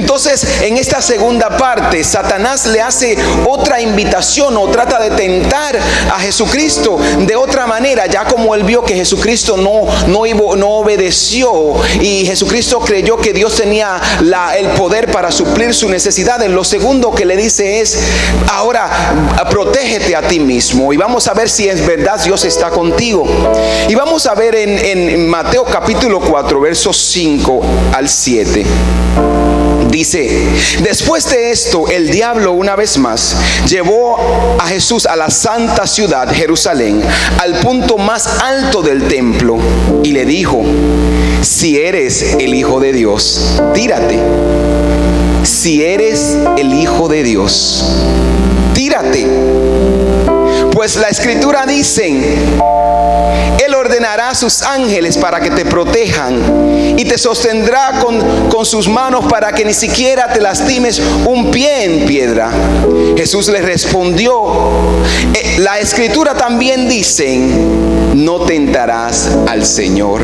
Entonces, en esta segunda parte, Satanás le hace otra invitación o trata de tentar a Jesucristo de otra manera, ya como él vio que Jesucristo no obedeció y Jesucristo creyó que Dios tenía el poder para suplir sus necesidades. Lo segundo que le dice es: ahora protégete a ti mismo. Y vamos a ver si es verdad Dios está contigo. Y vamos a ver en Mateo capítulo 4, versos 5 al 7. Dice: después de esto, el diablo una vez más llevó a Jesús a la santa ciudad Jerusalén, al punto más alto del templo, y le dijo: si eres el Hijo de Dios, tírate. Si eres el Hijo de Dios, tírate. Pues la Escritura dice: Él ordenará a sus ángeles para que te protejan y te sostendrá con sus manos para que ni siquiera te lastimes un pie en piedra. Jesús le respondió: la Escritura también dice: no tentarás al Señor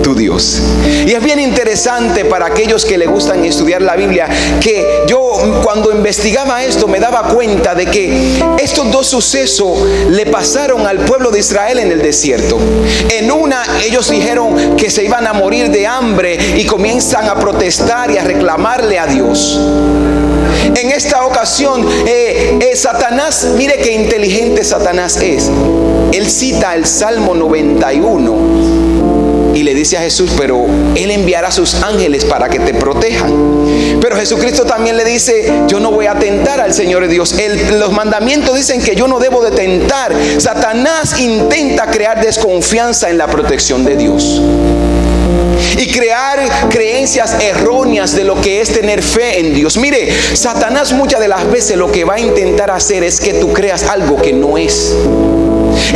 tu Dios. Y es bien interesante para aquellos que le gustan estudiar la Biblia, que yo cuando investigaba esto me daba cuenta de que estos dos sucesos le pasaron al pueblo de Israel en el desierto. En una, ellos dijeron que se iban a morir de hambre y comienzan a protestar y a reclamarle a Dios. En esta ocasión, Satanás, mire qué inteligente Satanás es. Él cita el Salmo 91 y le dice a Jesús: pero Él enviará a sus ángeles para que te protejan. Pero Jesucristo también le dice: yo no voy a tentar al Señor Dios. Los mandamientos dicen que yo no debo de tentar. Satanás intenta crear desconfianza en la protección de Dios y crear creencias erróneas de lo que es tener fe en Dios. Mire, Satanás muchas de las veces lo que va a intentar hacer es que tú creas algo que no es.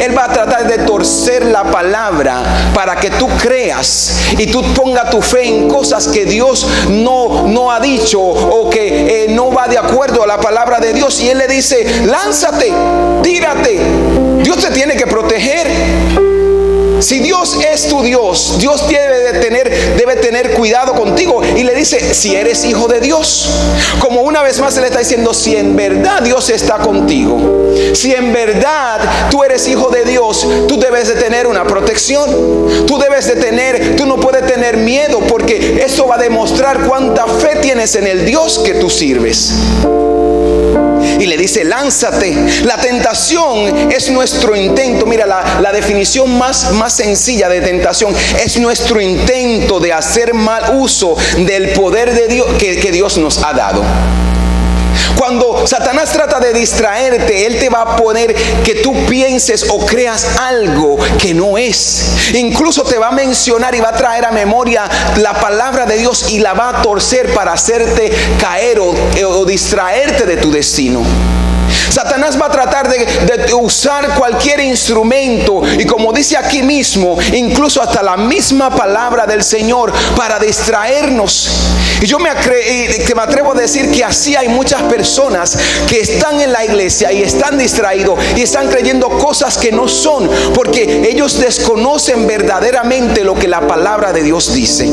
Él va a tratar de torcer la palabra para que tú creas y tú pongas tu fe en cosas que Dios no ha dicho o que no va de acuerdo a la palabra de Dios. Y Él le dice: lánzate, tírate. Dios te tiene que proteger. Si Dios es tu Dios, Dios debe tener cuidado contigo. Y le dice: si eres hijo de Dios. Como una vez más se le está diciendo: si en verdad Dios está contigo, si en verdad tú eres hijo de Dios, tú debes de tener una protección. Tú no puedes tener miedo, porque eso va a demostrar cuánta fe tienes en el Dios que tú sirves. Y le dice: lánzate. La tentación es nuestro intento. Mira, la definición más sencilla de tentación es nuestro intento de hacer mal uso del poder de Dios que Dios nos ha dado. Cuando Satanás trata de distraerte, él te va a poner que tú pienses o creas algo que no es. Incluso te va a mencionar y va a traer a memoria la palabra de Dios y la va a torcer para hacerte caer o distraerte de tu destino. Satanás va a tratar de usar cualquier instrumento, y como dice aquí mismo, incluso hasta la misma palabra del Señor, para distraernos. Y yo me atrevo a decir que así hay muchas personas que están en la iglesia y están distraídos y están creyendo cosas que no son, porque ellos desconocen verdaderamente lo que la palabra de Dios dice.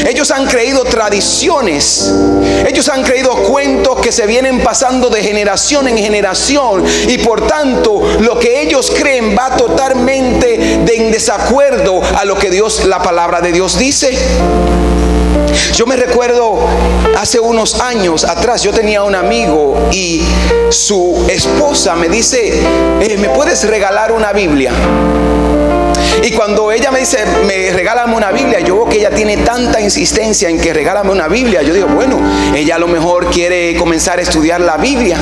Ellos han creído tradiciones, ellos han creído cuentos que se vienen pasando de generación en generación, y por tanto lo que ellos creen va totalmente en desacuerdo a lo que la palabra de Dios dice. Yo me recuerdo hace unos años atrás, yo tenía un amigo y su esposa me dice: ¿me puedes regalar una Biblia? Y cuando ella me dice: me regálame una Biblia, yo veo que ella tiene tanta insistencia en que regálame una Biblia. Yo digo: bueno, ella a lo mejor quiere comenzar a estudiar la Biblia.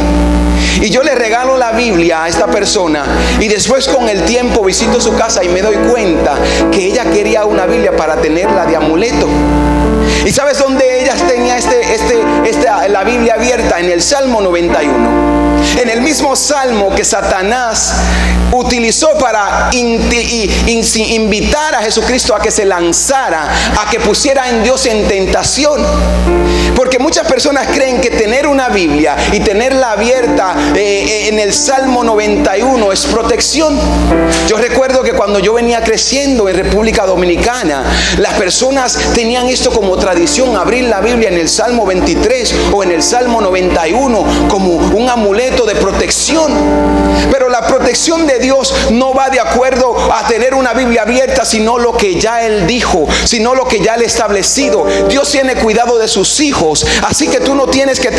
Y yo le regalo la Biblia a esta persona, y después con el tiempo visito su casa y me doy cuenta que ella quería una Biblia para tenerla de amuleto. ¿Y sabes dónde ella tenía la Biblia abierta en el Salmo 91. En el mismo salmo que Satanás utilizó para invitar a Jesucristo a que se lanzara, a que pusiera en Dios en tentación. Porque muchas personas creen que tener una Biblia y tenerla abierta en el Salmo 91 es protección. Yo recuerdo que cuando yo venía creciendo en República Dominicana, las personas tenían esto como tradición, abrir la Biblia en el Salmo 23 o en el Salmo 91 como un amuleto de protección. Pero la protección de Dios no va de acuerdo a tener una Biblia abierta, sino lo que ya Él dijo, sino lo que ya Él ha establecido. Dios tiene cuidado de sus hijos, así que tú no tienes que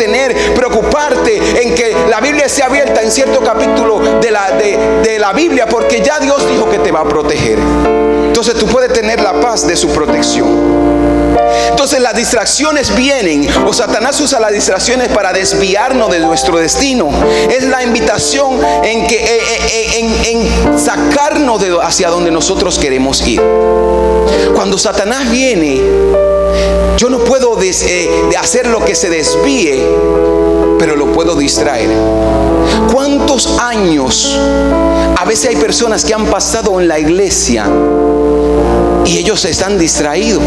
preocuparte en que la Biblia esté abierta en cierto capítulo de la Biblia, porque ya Dios dijo que te va a proteger. Entonces tú puedes tener la paz de su protección. Entonces las distracciones vienen, o Satanás usa las distracciones para desviarnos de nuestro destino. Es la invitación en sacarnos hacia donde nosotros queremos ir. Cuando Satanás viene, yo no puedo hacer lo que se desvíe, pero lo puedo distraer. ¿Cuántos años? A veces hay personas que han pasado en la iglesia y ellos están distraídos.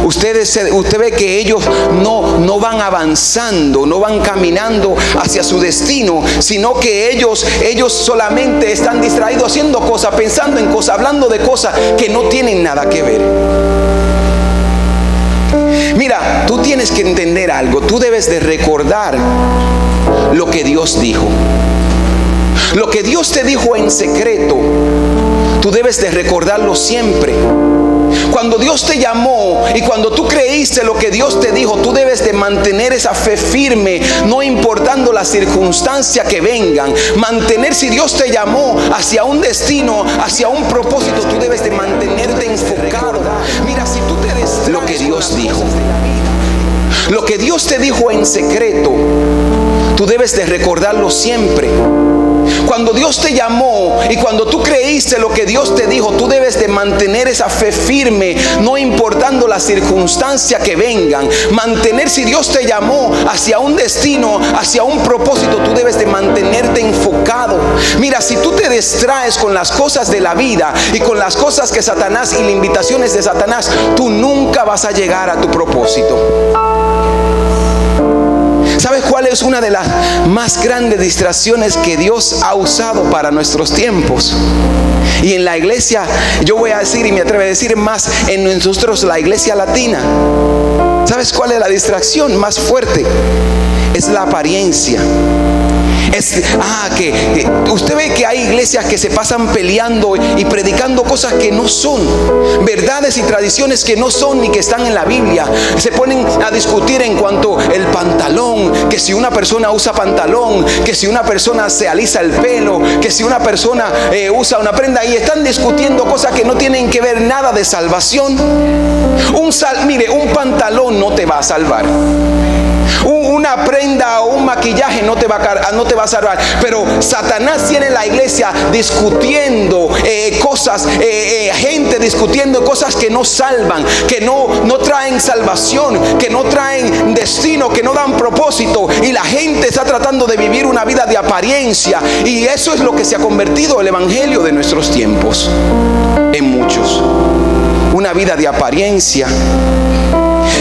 Usted ve que ellos no van avanzando, no van caminando hacia su destino, sino que ellos solamente están distraídos haciendo cosas, pensando en cosas, hablando de cosas que no tienen nada que ver. Mira, tú tienes que entender algo. Tú debes de recordar lo que Dios dijo. Lo que Dios te dijo en secreto, tú debes de recordarlo siempre. Cuando Dios te llamó y cuando tú creíste lo que Dios te dijo, tú debes de mantener esa fe firme, no importando las circunstancias que vengan. Mantener, si Dios te llamó hacia un destino, hacia un propósito, tú debes de mantenerte enfocado. Mira, si tú te distraes, lo que Dios dijo, lo que Dios te dijo en secreto, tú debes de recordarlo siempre. Cuando Dios te llamó y cuando tú creíste lo que Dios te dijo, tú debes de mantener esa fe firme, no importando las circunstancias que vengan. Mantener, si Dios te llamó hacia un destino, hacia un propósito, tú debes de mantenerte enfocado. Mira, si tú te distraes con las cosas de la vida y con las cosas que Satanás y las invitaciones de Satanás, tú nunca vas a llegar a tu propósito. ¿Sabes cuál es una de las más grandes distracciones que Dios ha usado para nuestros tiempos? Y en la iglesia, yo voy a decir y me atrevo a decir más, en nosotros la iglesia latina. ¿Sabes cuál es la distracción más fuerte? Es la apariencia. Que usted ve que hay iglesias que se pasan peleando y predicando cosas que no son, verdades y tradiciones que no son ni que están en la Biblia. Se ponen a discutir en cuanto el pantalón, que si una persona usa pantalón, que si una persona se alisa el pelo, que si una persona usa una prenda, y están discutiendo cosas que no tienen que ver nada de salvación. Mire, un pantalón no te va a salvar. Una prenda o un maquillaje no te va a salvar. Pero Satanás tiene la iglesia discutiendo cosas, gente discutiendo cosas que no salvan, que no traen salvación, que no traen destino, que no dan propósito. Y la gente está tratando de vivir una vida de apariencia. Y eso es lo que se ha convertido el evangelio de nuestros tiempos en muchos. Una vida de apariencia.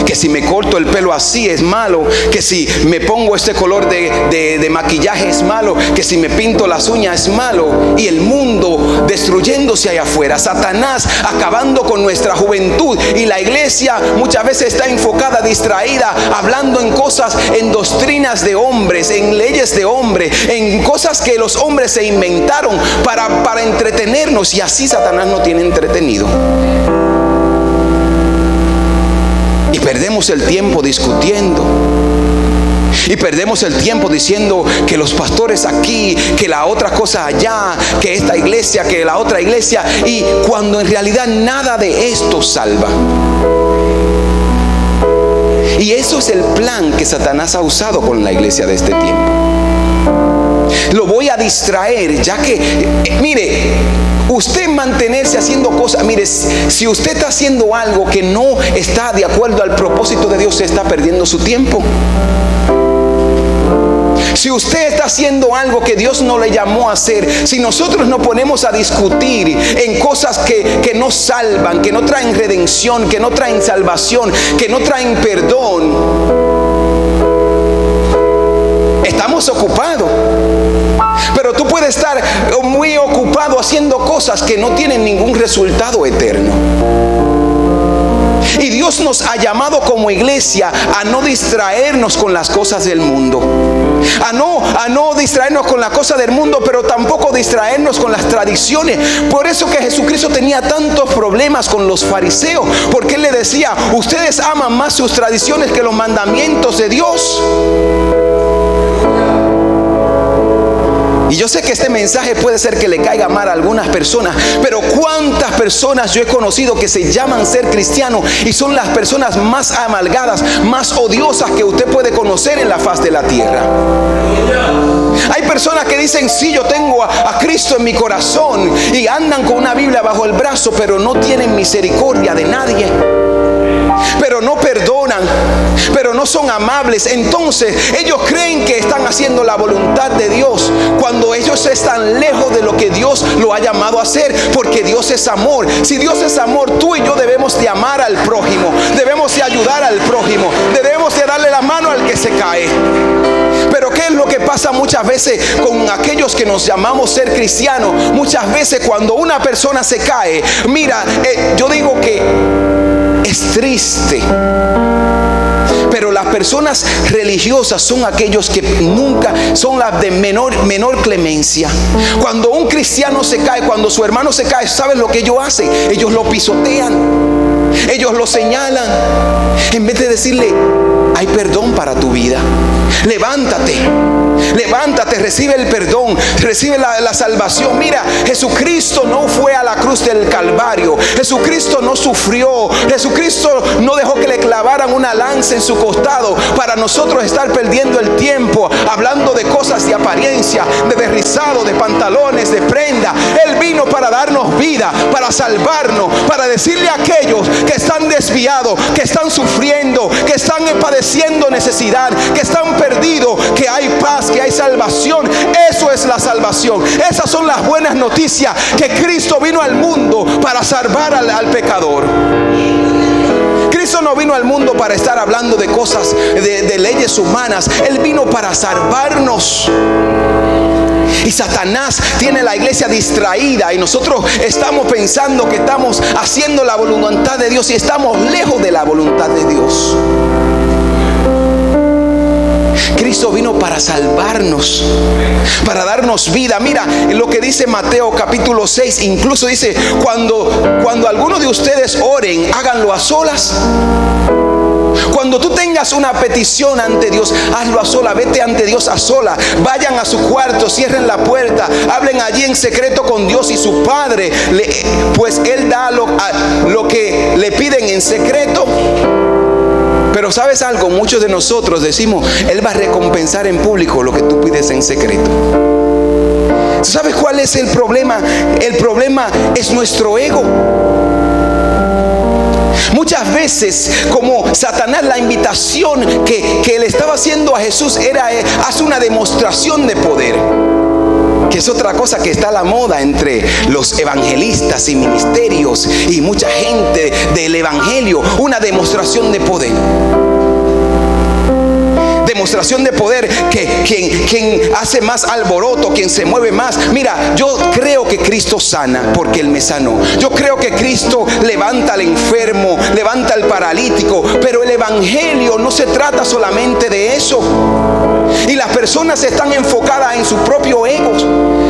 Que si me corto el pelo así es malo, que si me pongo este color de maquillaje es malo, que si me pinto las uñas es malo. Y el mundo destruyéndose allá afuera, Satanás acabando con nuestra juventud, y la iglesia muchas veces está enfocada, distraída, hablando en cosas, en doctrinas de hombres, en leyes de hombres, en cosas que los hombres se inventaron para entretenernos, y así Satanás nos tiene entretenido. Y perdemos el tiempo discutiendo. Y perdemos el tiempo diciendo que los pastores aquí, que la otra cosa allá, que esta iglesia, que la otra iglesia. Y cuando en realidad nada de esto salva. Y eso es el plan que Satanás ha usado con la iglesia de este tiempo. Lo voy a distraer, ya que, mire, usted mantenerse haciendo cosas. Mire, si usted está haciendo algo que no está de acuerdo al propósito de Dios, se está perdiendo su tiempo. Si usted está haciendo algo que Dios no le llamó a hacer, si nosotros nos ponemos a discutir en cosas que no salvan, que no traen redención, que no traen salvación, que no traen perdón, estamos ocupados. Pero tú puedes estar muy ocupado haciendo cosas que no tienen ningún resultado eterno. Y Dios nos ha llamado como iglesia a no distraernos con las cosas del mundo, a no distraernos con la cosa del mundo, pero tampoco distraernos con las tradiciones. Por eso que Jesucristo tenía tantos problemas con los fariseos, porque Él le decía: ustedes aman más sus tradiciones que los mandamientos de Dios. Y yo sé que este mensaje puede ser que le caiga mal a algunas personas, pero cuántas personas yo he conocido que se llaman ser cristianos y son las personas más amargadas, más odiosas que usted puede conocer en la faz de la tierra. Hay personas que dicen: sí, yo tengo a Cristo en mi corazón, y andan con una Biblia bajo el brazo, pero no tienen misericordia de nadie, pero no perdonan, pero no son amables. Entonces ellos creen que están haciendo la voluntad de Dios, cuando ellos están lejos de lo que Dios lo ha llamado a hacer, porque Dios es amor. Si Dios es amor, tú y yo debemos de amar al prójimo, debemos de ayudar al prójimo, debemos de darle la mano al que se cae. Pero ¿qué es lo que pasa muchas veces con aquellos que nos llamamos ser cristianos? Muchas veces cuando una persona se cae, mira, yo digo que es triste, pero las personas religiosas son aquellos que nunca son las de menor clemencia. Cuando un cristiano se cae, cuando su hermano se cae, ¿sabes lo que ellos hacen? Ellos lo pisotean, ellos lo señalan, en vez de decirle: hay perdón para tu vida, levántate, recibe el perdón, recibe la salvación. Mira, Jesucristo no fue a la cruz del Calvario, Jesucristo no sufrió, Jesucristo no dejó que le clavaran una lanza en su costado para nosotros estar perdiendo el tiempo hablando de cosas de apariencia, de rizado, de pantalones, de prenda. Él vino para darnos vida, para salvarnos, para decirle a aquellos que están desviados, que están sufriendo, que están padeciendo necesidad, que están perdidos, que hay paz, que hay salvación. Eso es la salvación. Esas son las buenas noticias, que Cristo vino al mundo para salvar al pecador. Cristo no vino al mundo para estar hablando de cosas, de leyes humanas. Él vino para salvarnos. Y Satanás tiene la iglesia distraída, y nosotros estamos pensando que estamos haciendo la voluntad de Dios y estamos lejos de la voluntad de Dios. Cristo vino para salvarnos, para darnos vida. Mira lo que dice Mateo capítulo 6. Incluso dice: cuando algunos de ustedes oren, háganlo a solas. Cuando tú tengas una petición ante Dios, hazlo a sola. Vete ante Dios a sola. Vayan a su cuarto, cierren la puerta, hablen allí en secreto con Dios y su Padre, pues Él da lo que le piden en secreto. Pero ¿sabes algo? Muchos de nosotros decimos: Él va a recompensar en público lo que tú pides en secreto. ¿Sabes cuál es el problema? El problema es nuestro ego. Muchas veces, como Satanás, la invitación que le estaba haciendo a Jesús era: haz una demostración de poder. Que es otra cosa que está a la moda entre los evangelistas y ministerios y mucha gente del evangelio. Una demostración de poder. Demostración de poder, que quien hace más alboroto, quien se mueve más. Mira, yo creo que Cristo sana porque Él me sanó. Yo creo que Cristo levanta al enfermo, levanta al paralítico. Pero el evangelio no se trata solamente de eso. Y las personas están enfocadas en su propio ego.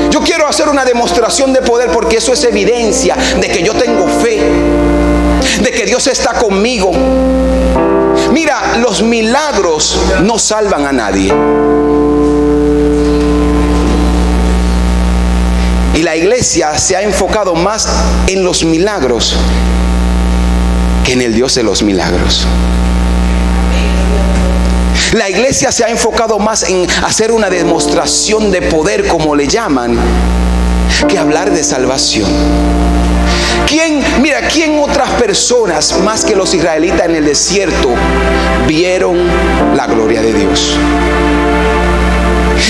Yo quiero hacer una demostración de poder porque eso es evidencia de que yo tengo fe, de que Dios está conmigo. Mira, los milagros no salvan a nadie. Y la iglesia se ha enfocado más en los milagros que en el Dios de los milagros. La iglesia se ha enfocado más en hacer una demostración de poder, como le llaman, que hablar de salvación. ¿Quién otras personas más que los israelitas en el desierto vieron la gloria de Dios?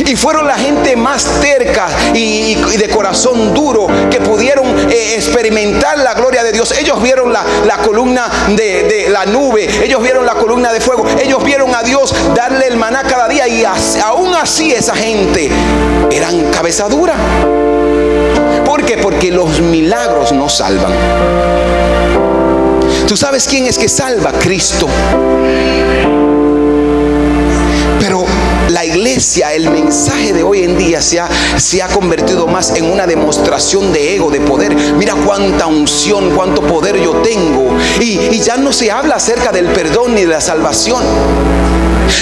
Y fueron la gente más terca y de corazón duro que pudieron experimentar la gloria de Dios. Ellos vieron la columna de la nube, ellos vieron la columna de fuego, ellos vieron a Dios darle el maná cada día, y aún así esa gente eran cabeza dura. ¿Por qué? Porque los milagros no salvan. ¿Tú sabes quién es que salva? Cristo. Pero la iglesia, el mensaje de hoy en día se ha convertido más en una demostración de ego, de poder. Mira cuánta unción, cuánto poder yo tengo. Y ya no se habla acerca del perdón ni de la salvación.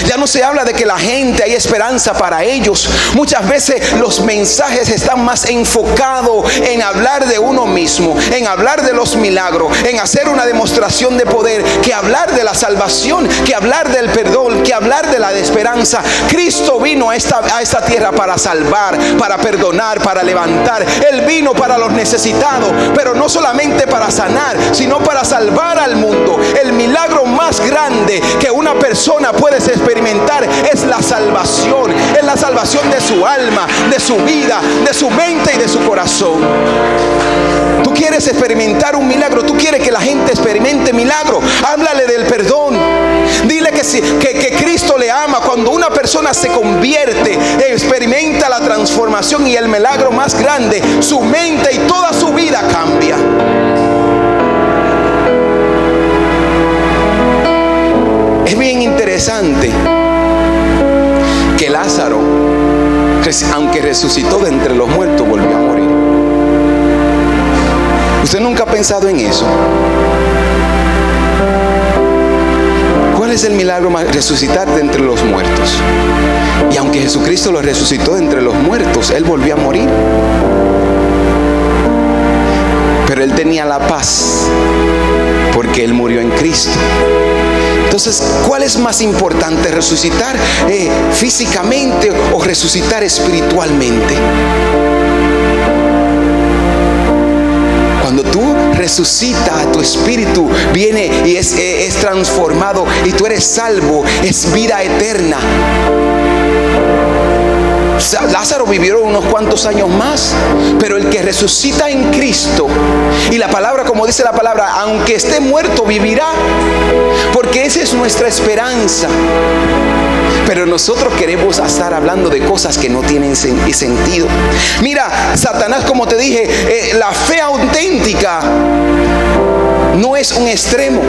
Ya no se habla de que la gente hay esperanza para ellos. Muchas veces los mensajes están más enfocados en hablar de uno mismo, en hablar de los milagros, en hacer una demostración de poder, que hablar de la salvación, que hablar del perdón, que hablar de la esperanza. Cristo vino a esta tierra para salvar, para perdonar, para levantar. Él vino para los necesitados, pero no solamente para sanar, sino para salvar al mundo. El milagro más grande que una persona puede experimentar es la salvación. Es la salvación de su alma, de su vida, de su mente y de su corazón. Tú quieres experimentar un milagro, tú quieres que la gente experimente milagro, háblale del perdón. Dile que Cristo le ama. Cuando una persona se convierte, experimenta la transformación y el milagro más grande, su mente y toda su vida cambia. Es bien interesante que Lázaro, aunque resucitó de entre los muertos, volvió a morir. ¿Usted nunca ha pensado en eso? ¿Cuál es el milagro más? Resucitar de entre los muertos. Y aunque Jesucristo lo resucitó de entre los muertos, Él volvió a morir. Pero Él tenía la paz porque Él murió en Cristo. Entonces, ¿cuál es más importante? ¿Resucitar físicamente o resucitar espiritualmente? Cuando tú resucitas, tu espíritu viene y es transformado y tú eres salvo, es vida eterna. Lázaro vivió unos cuantos años más, pero el que resucita en Cristo, y la palabra, como dice la palabra, aunque esté muerto vivirá, porque esa es nuestra esperanza. Pero nosotros queremos estar hablando de cosas que no tienen sentido. Mira, Satanás, como te dije, la fe auténtica no es un extremo.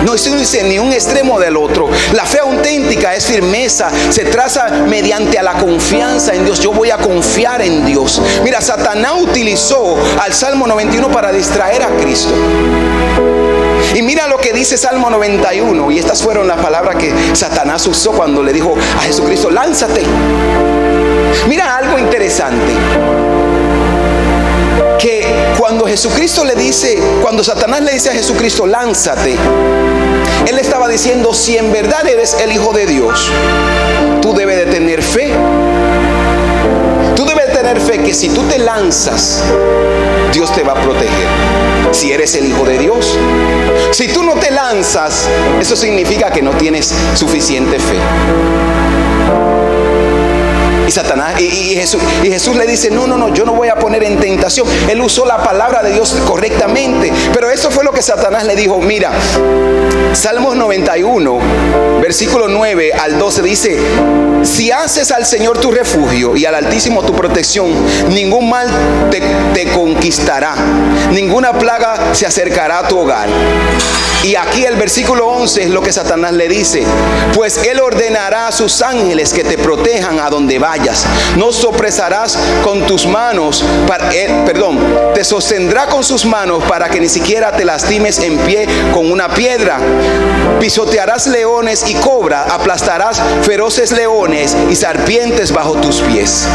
No es ni un extremo del otro. La fe auténtica es firmeza. Se traza mediante a la confianza en Dios. Yo voy a confiar en Dios. Mira, Satanás utilizó al Salmo 91 para distraer a Cristo. Y mira lo que dice Salmo 91. Y estas fueron las palabras que Satanás usó cuando le dijo a Jesucristo: lánzate. Mira algo interesante, que cuando cuando Satanás le dice a Jesucristo: lánzate, él estaba diciendo: si en verdad eres el Hijo de Dios, tú debes de tener fe. Tú debes de tener fe que si tú te lanzas, Dios te va a proteger. Si eres el Hijo de Dios. Si tú no te lanzas, eso significa que no tienes suficiente fe. Y Satanás y Jesús le dice: no, yo no voy a poner en tentación. Él usó la palabra de Dios correctamente, pero eso fue lo que Satanás le dijo. Mira, Salmos 91, versículo 9 al 12 dice: si haces al Señor tu refugio y al Altísimo tu protección, ningún mal te conquistará, ninguna plaga se acercará a tu hogar. Y aquí el versículo 11 es lo que Satanás le dice: pues Él ordenará a sus ángeles que te protejan a donde vayas. No sopresarás con tus manos, te sostendrá con sus manos para que ni siquiera te lastimes en pie con una piedra. Pisotearás leones y cobra, aplastarás feroces leones y serpientes bajo tus pies.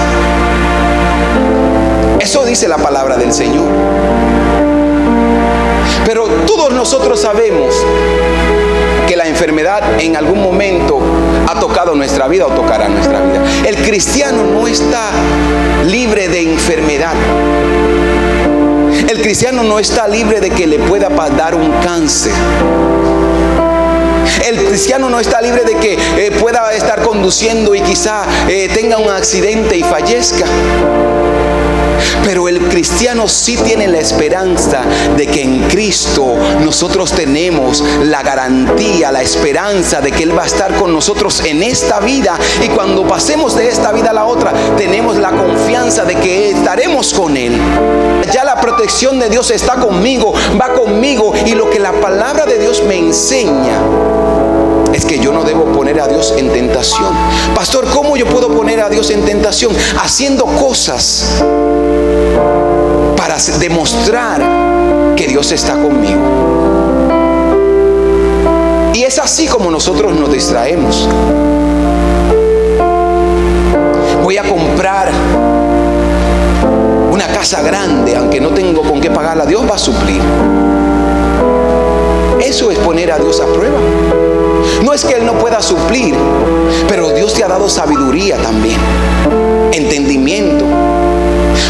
Eso dice la palabra del Señor. Pero todos nosotros sabemos que la enfermedad en algún momento ha tocado nuestra vida o tocará nuestra vida. El cristiano no está libre de enfermedad. El cristiano no está libre de que le pueda dar un cáncer. El cristiano no está libre de que pueda estar conduciendo y quizá tenga un accidente y fallezca. Pero el cristiano sí tiene la esperanza de que en Cristo nosotros tenemos la garantía, la esperanza de que Él va a estar con nosotros en esta vida, y cuando pasemos de esta vida a la otra tenemos la confianza de que estaremos con Él. Ya la protección de Dios está conmigo, va conmigo, y lo que la palabra de Dios me enseña es que yo no debo poner a Dios en tentación. Pastor, ¿cómo yo puedo poner a Dios en tentación? Haciendo cosas para demostrar que Dios está conmigo. Y es así como nosotros nos distraemos. Voy a comprar una casa grande, aunque no tengo con qué pagarla, Dios va a suplir. Eso es poner a Dios a prueba. No es que Él no pueda suplir, pero Dios te ha dado sabiduría también, entendimiento,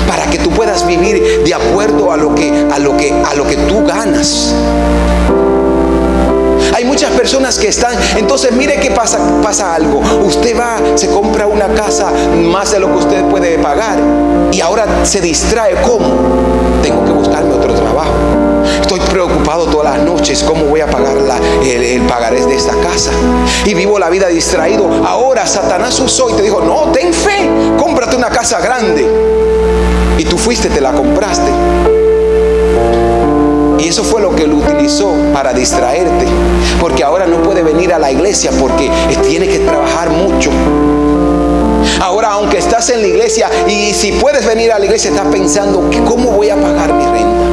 para que tú puedas vivir de acuerdo a lo que tú ganas. Hay muchas personas que están, entonces mire que pasa algo. Usted va, se compra una casa más de lo que usted puede pagar, y ahora se distrae. ¿Cómo? Tengo que buscarme otro trabajo. Estoy preocupado todas las noches, ¿cómo voy a pagar el pagarés de esta casa? Y vivo la vida distraído. Ahora Satanás usó y te dijo: no, ten fe, cómprate una casa grande. Y tú fuiste, te la compraste. Y eso fue lo que él utilizó para distraerte, porque ahora no puede venir a la iglesia porque tiene que trabajar mucho. Ahora, aunque estás en la iglesia, y si puedes venir a la iglesia, estás pensando: ¿cómo voy a pagar mi renta?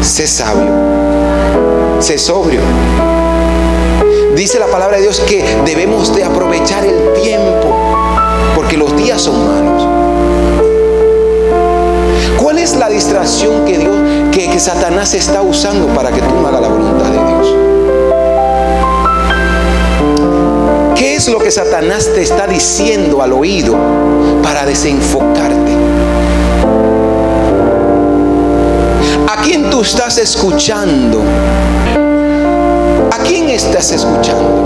Sé sabio, sé sobrio. Dice la palabra de Dios que debemos de aprovechar el tiempo, porque los días son malos. ¿Cuál es la distracción que Satanás está usando para que tú no hagas la voluntad de Dios? ¿Qué es lo que Satanás te está diciendo al oído para desenfocarte? ¿A quién tú estás escuchando? ¿A quién estás escuchando?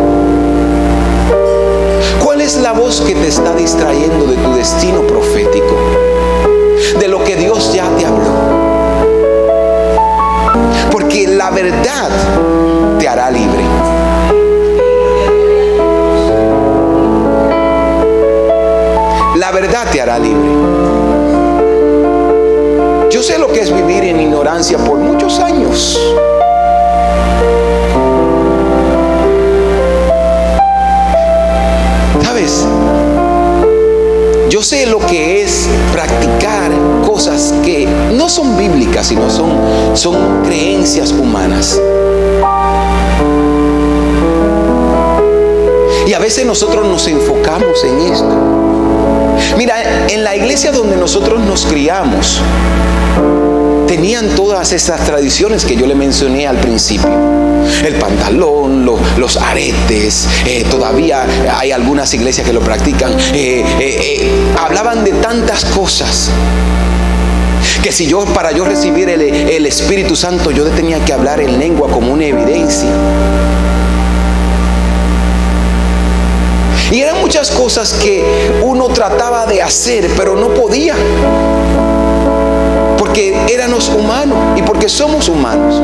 ¿Cuál es la voz que te está distrayendo de tu destino profético? De lo que Dios ya te habló. Porque la verdad te hará libre. La verdad te hará libre. Yo sé lo que es vivir en ignorancia por muchos años. ¿Sabes? Yo sé lo que es practicar cosas que no son bíblicas, sino son creencias humanas. Y a veces nosotros nos enfocamos en esto. Mira, en la iglesia donde nosotros nos criamos, tenían todas esas tradiciones que yo le mencioné al principio. El pantalón, los aretes, todavía hay algunas iglesias que lo practican. Hablaban de tantas cosas que si para yo recibir el Espíritu Santo, yo tenía que hablar en lengua como una evidencia. Y eran muchas cosas que uno trataba de hacer, pero no podía, porque éramos humanos y porque somos humanos.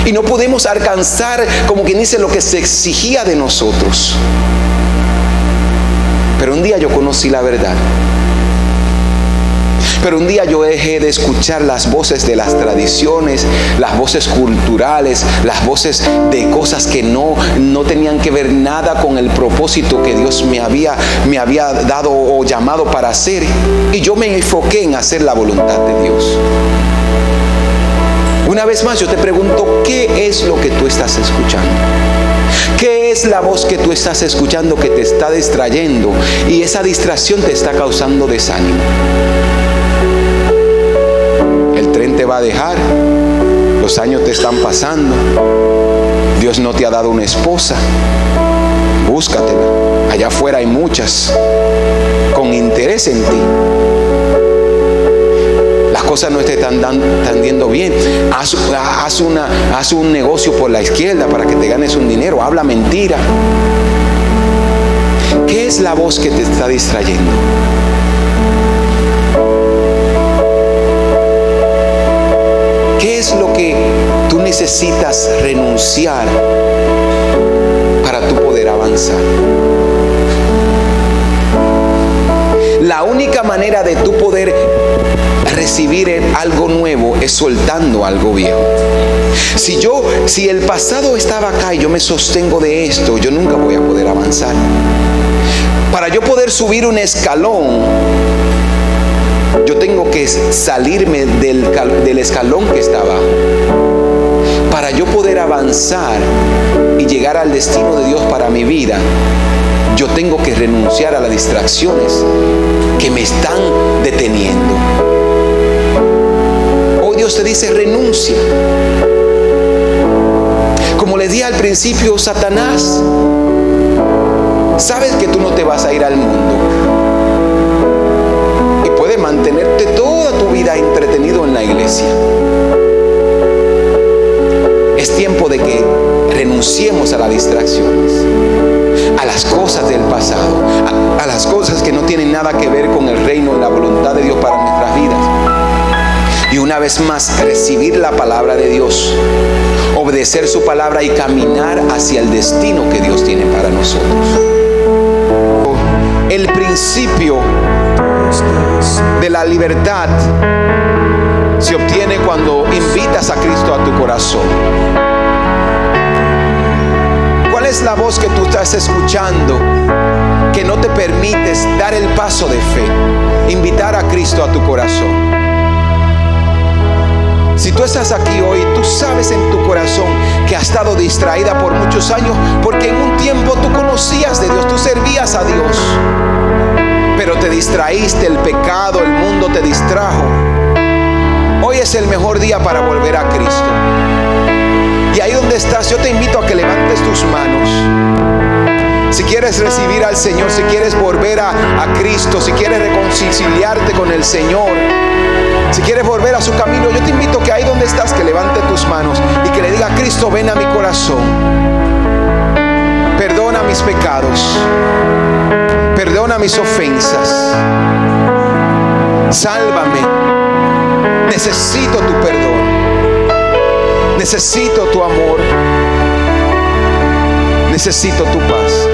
Y no pudimos alcanzar, como quien dice, lo que se exigía de nosotros. Pero un día yo conocí la verdad. Pero un día yo dejé de escuchar las voces de las tradiciones, las voces culturales, las voces de cosas que no tenían que ver nada con el propósito que Dios me había dado o llamado para hacer. Y yo me enfoqué en hacer la voluntad de Dios. Una vez más yo te pregunto, ¿qué es lo que tú estás escuchando? ¿Qué es la voz que tú estás escuchando que te está distrayendo? Y esa distracción te está causando desánimo. El tren te va a dejar, los años te están pasando, Dios no te ha dado una esposa, búscatela. Allá afuera hay muchas con interés en ti. las cosas no te están yendo bien, haz un negocio por la izquierda para que te ganes un dinero, habla mentira. ¿Qué es la voz que te está distrayendo? ¿Qué es lo que tú necesitas renunciar para tú poder avanzar? La única manera de tú poder recibir algo nuevo es soltando algo viejo. Si el pasado estaba acá y yo me sostengo de esto, yo nunca voy a poder avanzar. Para yo poder subir un escalón, yo tengo que salirme del escalón que está abajo. Para yo poder avanzar y llegar al destino de Dios para mi vida, yo tengo que renunciar a las distracciones que me están deteniendo. Hoy Dios te dice: renuncia. Como les dije al principio, Satanás, sabes que tú no te vas a ir al mundo y puede mantenerte toda tu vida entretenido en la iglesia. Es tiempo de que renunciemos a las distracciones, a las cosas del pasado, a las cosas que no tienen nada que ver con el reino y la voluntad de Dios para nuestras vidas. Y una vez más, recibir la palabra de Dios, obedecer su palabra y caminar hacia el destino que Dios tiene para nosotros. El principio de la libertad se obtiene cuando invitas a Cristo a tu corazón. ¿Cuál es la voz que tú estás escuchando que no te permites dar el paso de fe? Invitar a Cristo a tu corazón. Si tú estás aquí hoy, tú sabes en tu corazón que has estado distraída por muchos años, porque en un tiempo tú conocías de Dios, tú servías a Dios, pero te distraíste, el pecado, el mundo te distrajo. Hoy es el mejor día para volver a Cristo. Y ahí donde estás, yo te invito a que levantes tus manos. Si quieres recibir al Señor, si quieres volver a Cristo, si quieres reconciliarte con el Señor, si quieres volver a su camino, yo te invito que ahí donde estás, que levante tus manos y que le diga: Cristo, ven a mi corazón. Perdona mis pecados. Perdona mis ofensas. Sálvame. Necesito tu perdón. Necesito tu amor. Necesito tu paz.